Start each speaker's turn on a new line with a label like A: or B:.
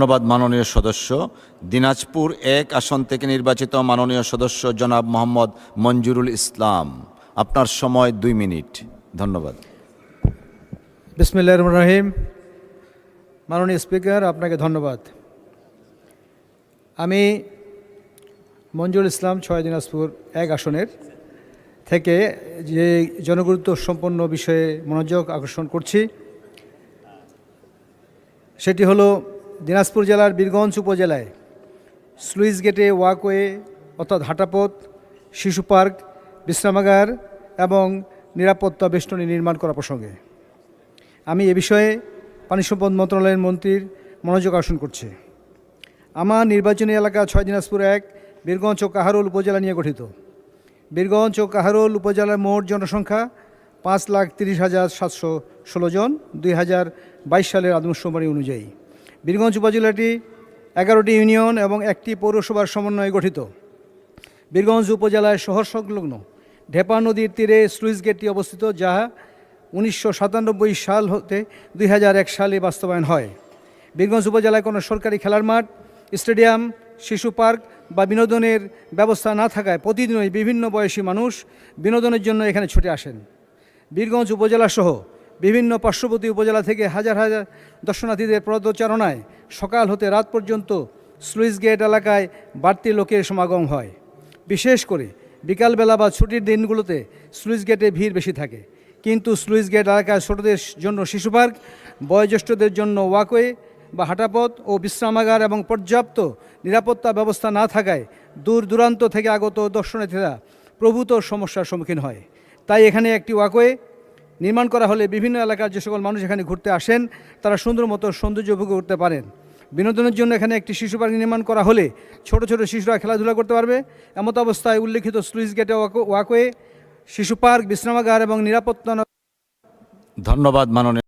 A: ধন্যবাদ মাননীয় সদস্য। দিনাজপুর ১ আসন থেকে নির্বাচিত মাননীয় সদস্য জনাব মোহাম্মদ মঞ্জুরুল ইসলাম, আপনার সময় ২ মিনিট। ধন্যবাদ।
B: বিসমিল্লাহির রহমানির রহিম। মাননীয় স্পিকার, আপনাকে ধন্যবাদ। আমি মঞ্জুরুল ইসলাম ৬ দিনাজপুর ১ আসনের থেকে যে জনগুরুত্ব সম্পন্ন বিষয়ে মনোযোগ আকর্ষণ করছি, সেটি হলো দিনাজপুর জেলার বীরগঞ্জ উপজেলায় স্লুইস গেটে ওয়াকওয়ে অর্থাৎ হাঁটাপথ, শিশু পার্ক, বিশ্রামাগার এবং নিরাপত্তা বেষ্টনী নির্মাণ করা প্রসঙ্গে আমি এ বিষয়ে পানি সম্পদ মন্ত্রণালয়ের মন্ত্রীর মনোযোগ আকর্ষণ করছি। আমার নির্বাচনী এলাকা ৬ দিনাজপুর ১ বীরগঞ্জ ও কাহারোল উপজেলা নিয়ে গঠিত। বীরগঞ্জ ও কাহারোল উপজেলার মোট জনসংখ্যা ৫,৩০,৭১৬ জন ২০২২ সালের আদমশুমারি অনুযায়ী। বীরগঞ্জ উপজেলাটি ১১টি ইউনিয়ন এবং একটি পৌরসভার সমন্বয়ে গঠিত। বীরগঞ্জ উপজেলায় শহর সংলগ্ন ঢেপা নদীর তীরে স্লুইস গেটটি অবস্থিত, যা ১৯৯৭ সাল হতে ২০০১ সালে বাস্তবায়ন হয়। বীরগঞ্জ উপজেলায় কোনো সরকারি খেলার মাঠ, স্টেডিয়াম, শিশু পার্ক বা বিনোদনের ব্যবস্থা না থাকায় প্রতিদিনই বিভিন্ন বয়সী মানুষ বিনোদনের জন্য এখানে ছুটে আসেন। বীরগঞ্জ উপজেলাসহ বিভিন্ন পার্শ্ববর্তী উপজেলা থেকে হাজার হাজার দর্শনার্থীদের পদচারণায় সকাল হতে রাত পর্যন্ত স্লুইস গেট এলাকায় বাড়তি লোকের সমাগম হয়। বিশেষ করে বিকালবেলা বা ছুটির দিনগুলোতে স্লুইস গেটে ভিড় বেশি থাকে। কিন্তু স্লুইস গেট এলাকায় ছোটদের জন্য শিশু পার্ক, বয়োজ্যেষ্ঠদের জন্য ওয়াকওয়ে বা হাঁটাপথ ও বিশ্রামাগার এবং পর্যাপ্ত নিরাপত্তা ব্যবস্থা না থাকায় দূর দূরান্ত থেকে আগত দর্শনার্থীরা প্রভূত সমস্যার সম্মুখীন হয়। তাই এখানে একটি ওয়াকওয়ে নির্মাণ করা হলে বিভিন্ন এলাকার যে সকল মানুষ এখানে ঘুরতে আসেন তারা সুন্দর মতো সৌন্দর্য উপভোগ করতে পারেন। বিনোদনের জন্য এখানে একটি শিশু পার্ক নির্মাণ করা হলে ছোট ছোট শিশুরা খেলাধুলা করতে পারবে। এমত অবস্থায় উল্লেখিত স্লুইস গেটে ওয়াকওয়ে, শিশু পার্ক, বিশ্রামাগার এবং নিরাপত্তা।
A: ধন্যবাদ মাননীয়